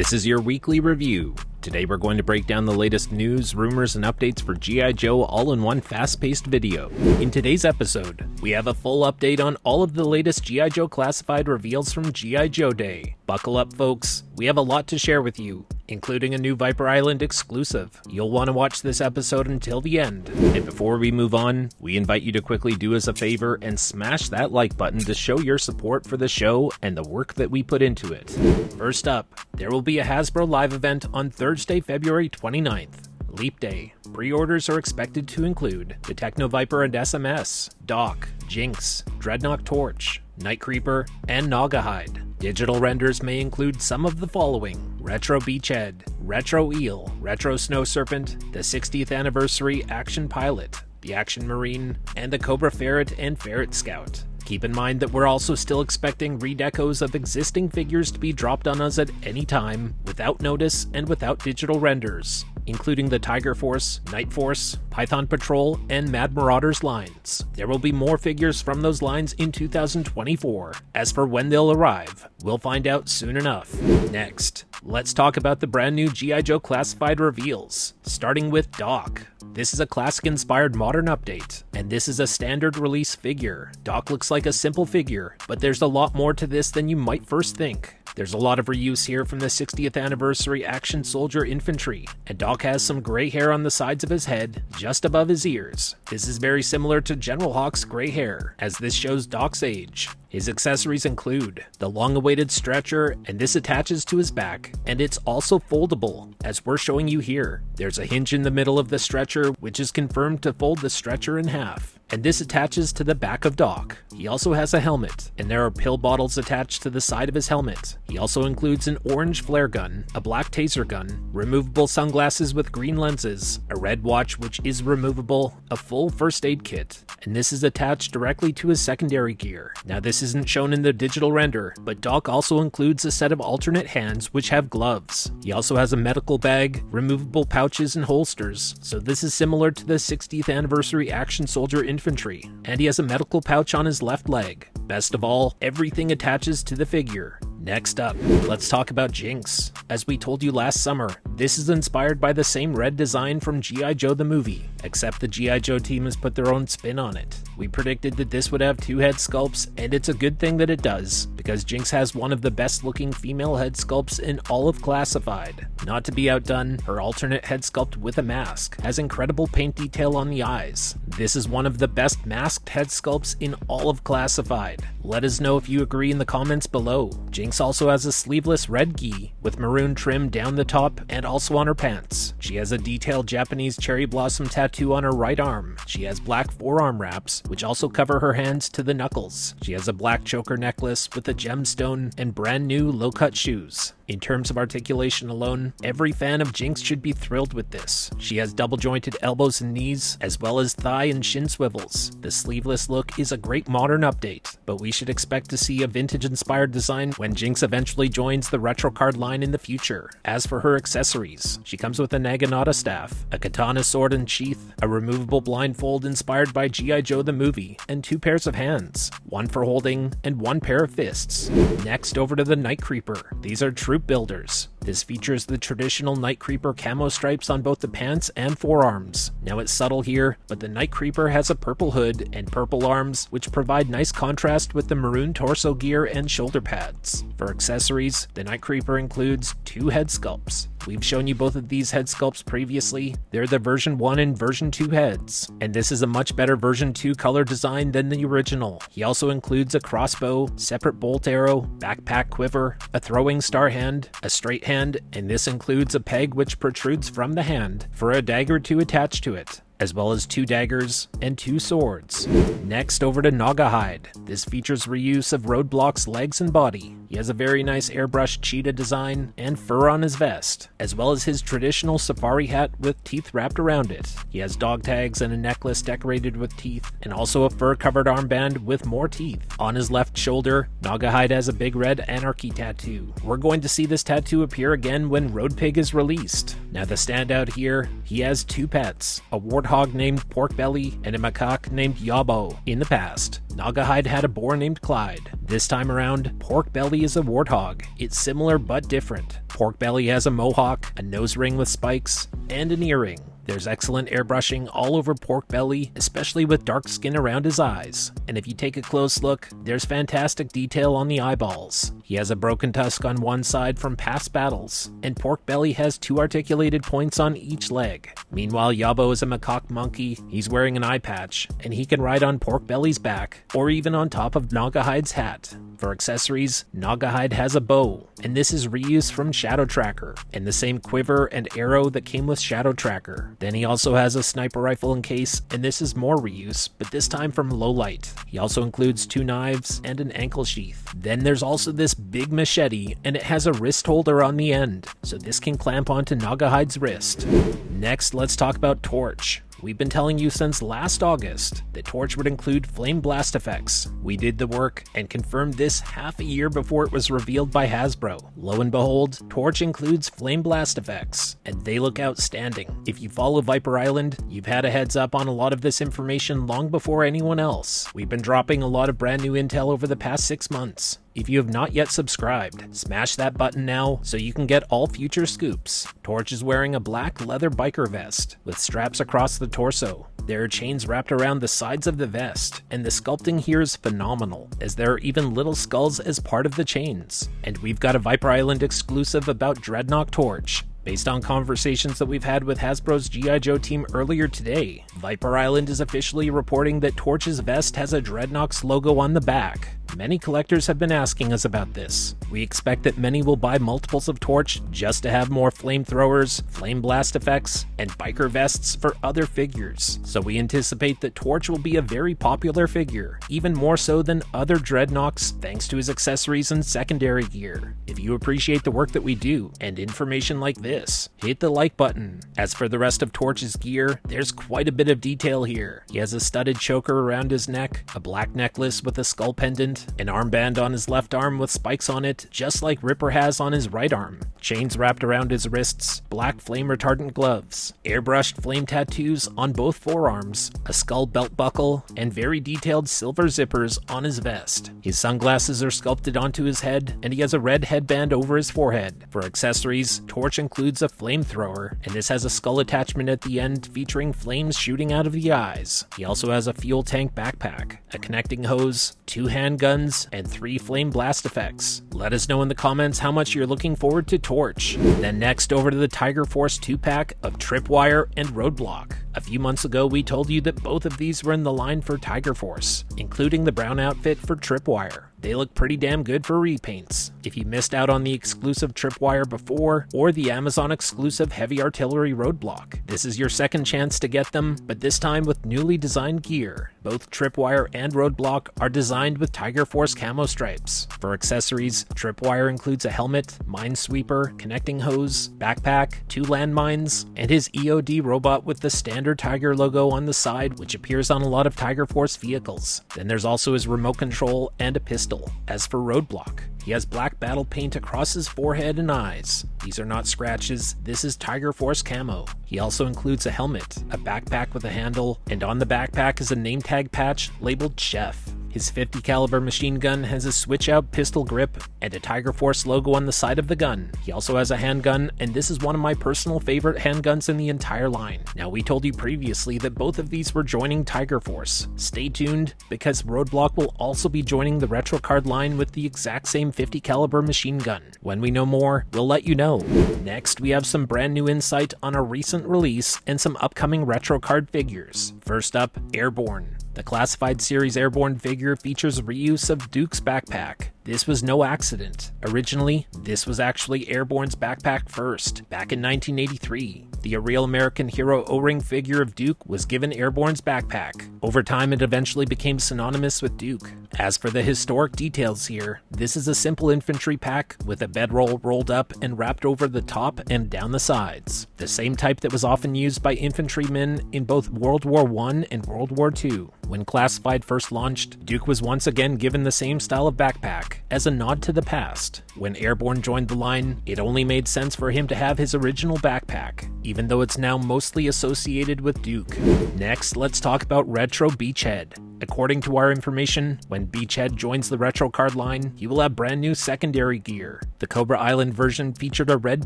This is your weekly review. Today we're going to break down the latest news, rumors, and updates for G.I. Joe all in one fast-paced video. In today's episode, we have a full update on all of the latest G.I. Joe classified reveals from G.I. Joe Day. Buckle up, folks. We have a lot to share with you, including a new Viper Island exclusive. You'll want to watch this episode until the end. And before we move on, we invite you to quickly do us a favor and smash that like button to show your support for the show and the work that we put into it. First up, there will be a Hasbro live event on Thursday, February 29th. Leap Day. Pre-orders are expected to include the Techno Viper and SMS, Doc, Jinx, Dreadnought Torch, Night Creeper, and Nagahide. Digital renders may include some of the following: Retro Beachhead, Retro Eel, Retro Snow Serpent, the 60th Anniversary Action Pilot, the Action Marine, and the Cobra Ferret and Ferret Scout. Keep in mind that we're also still expecting redecos of existing figures to be dropped on us at any time, without notice and without digital renders, including the Tiger Force, Night Force, Python Patrol, and Mad Marauders lines. There will be more figures from those lines in 2024. As for when they'll arrive, we'll find out soon enough. Next, let's talk about the brand new G.I. Joe classified reveals, starting with Doc. This is a classic-inspired modern update, and this is a standard release figure. Doc looks like a simple figure, but there's a lot more to this than you might first think. There's a lot of reuse here from the 60th Anniversary Action Soldier Infantry, and Doc has some gray hair on the sides of his head, just above his ears. This is very similar to General Hawk's gray hair, as this shows Doc's age. His accessories include the long-awaited stretcher, and this attaches to his back, and it's also foldable, as we're showing you here. There's a hinge in the middle of the stretcher, which is confirmed to fold the stretcher in half, and this attaches to the back of Doc. He also has a helmet, and there are pill bottles attached to the side of his helmet. He also includes an orange flare gun, a black taser gun, removable sunglasses with green lenses, a red watch which is removable, a full first aid kit, and this is attached directly to his secondary gear. Now this isn't shown in the digital render, but Doc also includes a set of alternate hands which have gloves. He also has a medical bag, removable pouches, and holsters, so this is similar to the 60th Anniversary Action Soldier Infantry, and he has a medical pouch on his left leg. Best of all, everything attaches to the figure. Next up, let's talk about Jinx. As we told you last summer, this is inspired by the same red design from G.I. Joe the movie, except the G.I. Joe team has put their own spin on it. We predicted that this would have two head sculpts, and it's a good thing that it does, because Jinx has one of the best looking female head sculpts in all of Classified. Not to be outdone, her alternate head sculpt with a mask has incredible paint detail on the eyes. This is one of the best masked head sculpts in all of Classified. Let us know if you agree in the comments below. Jinx also has a sleeveless red gi with maroon trim down the top and also on her pants. She has a detailed Japanese cherry blossom tattoo on her right arm. She has black forearm wraps, which also cover her hands to the knuckles. She has a black choker necklace with a gemstone and brand new low-cut shoes. In terms of articulation alone, every fan of Jinx should be thrilled with this. She has double-jointed elbows and knees, as well as thigh and shin swivels. The sleeveless look is a great modern update, but we should expect to see a vintage-inspired design when Jinx eventually joins the retro card line in the future. As for her accessories, she comes with a Naginata staff, a katana sword and sheath, a removable blindfold inspired by G.I. Joe the movie, and two pairs of hands, one for holding and one pair of fists. Next, over to the Night Creeper. These are troop builders. This features the traditional Night Creeper camo stripes on both the pants and forearms. Now it's subtle here, but the Night Creeper has a purple hood and purple arms, which provide nice contrast with the maroon torso gear and shoulder pads. For accessories, the Night Creeper includes two head sculpts. We've shown you both of these head sculpts previously. They're the version 1 and version 2 heads, and this is a much better version 2 color design than the original. He also includes a crossbow, separate bolt arrow, backpack quiver, a throwing star hand, a straight hand, and this includes a peg which protrudes from the hand for a dagger to attach to it, as well as two daggers and two swords. Next, over to Nagahide. This features reuse of Roadblock's legs and body. He has a very nice airbrushed cheetah design and fur on his vest, as well as his traditional safari hat with teeth wrapped around it. He has dog tags and a necklace decorated with teeth, and also a fur-covered armband with more teeth. On his left shoulder, Nagahide has a big red anarchy tattoo. We're going to see this tattoo appear again when Road Pig is released. Now the standout here, he has two pets, a warthog named Porkbelly and a macaque named Yabo. In the past, Nagahide had a boar named Clyde. This time around, Porkbelly is a warthog. It's similar but different. Pork Belly has a mohawk, a nose ring with spikes, and an earring. There's excellent airbrushing all over Pork Belly, especially with dark skin around his eyes. And if you take a close look, there's fantastic detail on the eyeballs. He has a broken tusk on one side from past battles, and Pork Belly has 2 articulated points on each leg. Meanwhile, Yabo is a macaque monkey, he's wearing an eye patch, and he can ride on Pork Belly's back, or even on top of Nagahide's hat. For accessories, Nagahide has a bow, and this is reused from Shadow Tracker, and the same quiver and arrow that came with Shadow Tracker. Then he also has a sniper rifle in case, and this is more reuse, but this time from low light. He also includes 2 knives and an ankle sheath. Then there's also this big machete, and it has a wrist holder on the end, so this can clamp onto Nagahide's wrist. Next, let's talk about Torch. We've been telling you since last August that Torch would include flame blast effects. We did the work and confirmed this half a year before it was revealed by Hasbro. Lo and behold, Torch includes flame blast effects, and they look outstanding. If you follow Viper Island, you've had a heads up on a lot of this information long before anyone else. We've been dropping a lot of brand new intel over the past 6 months. If you have not yet subscribed, smash that button now so you can get all future scoops. Torch is wearing a black leather biker vest with straps across the torso. There are chains wrapped around the sides of the vest, and the sculpting here is phenomenal, as there are even little skulls as part of the chains. And we've got a Viper Island exclusive about Dreadnought Torch. Based on conversations that we've had with Hasbro's G.I. Joe team earlier today, Viper Island is officially reporting that Torch's vest has a Dreadnought's logo on the back. Many collectors have been asking us about this. We expect that many will buy multiples of Torch just to have more flamethrowers, flame blast effects, and biker vests for other figures. So we anticipate that Torch will be a very popular figure, even more so than other Dreadnoughts thanks to his accessories and secondary gear. If you appreciate the work that we do and information like this, hit the like button. As for the rest of Torch's gear, there's quite a bit of detail here. He has a studded choker around his neck, a black necklace with a skull pendant, an armband on his left arm with spikes on it, just like Ripper has on his right arm, chains wrapped around his wrists, black flame retardant gloves, airbrushed flame tattoos on both forearms, a skull belt buckle, and very detailed silver zippers on his vest. His sunglasses are sculpted onto his head, and he has a red headband over his forehead. For accessories, Torch includes a flamethrower, and this has a skull attachment at the end featuring flames shooting out of the eyes. He also has a fuel tank backpack, a connecting hose, 2 handguns, and 3 flame blast effects. Let us know in the comments how much you're looking forward to Torch. Then next, over to the Tiger Force 2-pack of Tripwire and Roadblock. A few months ago, we told you that both of these were in the line for Tiger Force, including the brown outfit for Tripwire. They look pretty damn good for repaints. If you missed out on the exclusive Tripwire before, or the Amazon exclusive Heavy Artillery Roadblock, this is your second chance to get them, but this time with newly designed gear. Both Tripwire and Roadblock are designed with Tiger Force camo stripes. For accessories, Tripwire includes a helmet, minesweeper, connecting hose, backpack, 2 landmines, and his EOD robot with the standard Tiger logo on the side, which appears on a lot of Tiger Force vehicles. Then there's also his remote control and a pistol. As for Roadblock, he has black battle paint across his forehead and eyes. These are not scratches, this is Tiger Force camo. He also includes a helmet, a backpack with a handle, and on the backpack is a name tag patch labeled Chef. His 50 caliber machine gun has a switch-out pistol grip and a Tiger Force logo on the side of the gun. He also has a handgun, and this is one of my personal favorite handguns in the entire line. Now, we told you previously that both of these were joining Tiger Force. Stay tuned, because Roadblock will also be joining the retro card line with the exact same 50 caliber machine gun. When we know more, we'll let you know. Next, we have some brand new insight on a recent release and some upcoming retro card figures. First up, Airborne. The Classified Series Airborne figure features reuse of Duke's backpack. This was no accident. Originally, this was actually Airborne's backpack first, back in 1983. The A Real American Hero O-ring figure of Duke was given Airborne's backpack. Over time, it eventually became synonymous with Duke. As for the historic details here, this is a simple infantry pack with a bedroll rolled up and wrapped over the top and down the sides. The same type that was often used by infantrymen in both World War I and World War II. When Classified first launched, Duke was once again given the same style of backpack, as a nod to the past. When Airborne joined the line, it only made sense for him to have his original backpack, even though it's now mostly associated with Duke. Next, let's talk about Retro Beachhead. According to our information, when Beachhead joins the retro card line, he will have brand new secondary gear. The Cobra Island version featured a red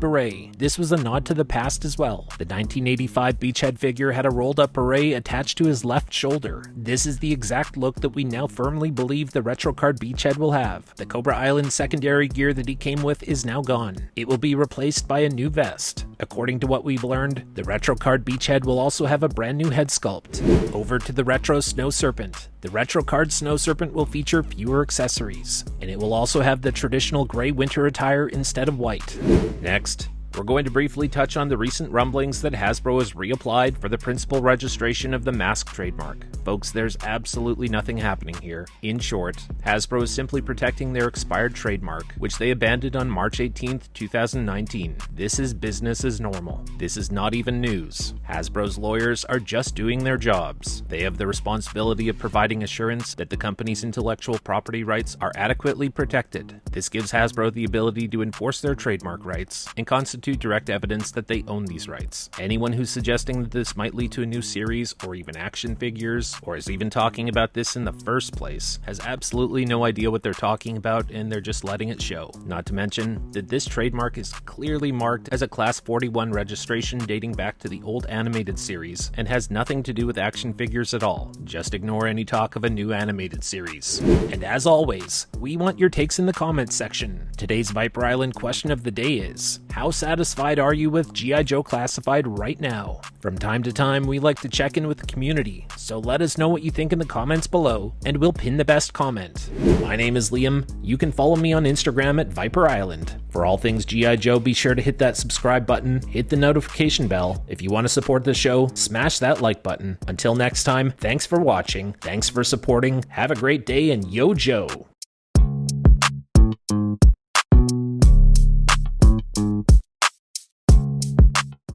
beret. This was a nod to the past as well. The 1985 Beachhead figure had a rolled up beret attached to his left shoulder. This is the exact look that we now firmly believe the retro card Beachhead will have. The Cobra Island secondary gear that he came with is now gone. It will be replaced by a new vest. According to what we've learned, the retro card Beachhead will also have a brand new head sculpt. Over to the retro Snow Serpent. The retro card Snow Serpent will feature fewer accessories, and it will also have the traditional gray winter attire instead of white. Next, we're going to briefly touch on the recent rumblings that Hasbro has reapplied for the principal registration of the Mask trademark. Folks, there's absolutely nothing happening here. In short, Hasbro is simply protecting their expired trademark, which they abandoned on March 18th, 2019. This is business as normal. This is not even news. Hasbro's lawyers are just doing their jobs. They have the responsibility of providing assurance that the company's intellectual property rights are adequately protected. This gives Hasbro the ability to enforce their trademark rights and constitute direct evidence that they own these rights. Anyone who's suggesting that this might lead to a new series or even action figures, or is even talking about this in the first place, has absolutely no idea what they're talking about, and they're just letting it show. Not to mention that this trademark is clearly marked as a Class 41 registration dating back to the old animated series and has nothing to do with action figures at all. Just ignore any talk of a new animated series. And as always, we want your takes in the comments section. Today's Viper Island question of the day is, how satisfied are you with G.I. Joe Classified right now? From time to time, we like to check in with the community, so let us know what you think in the comments below, and we'll pin the best comment. My name is Liam. You can follow me on Instagram at Viper Island. For all things G.I. Joe, be sure to hit that subscribe button, hit the notification bell. If you want to support the show, smash that like button. Until next time, thanks for watching, thanks for supporting, have a great day, and yo Joe!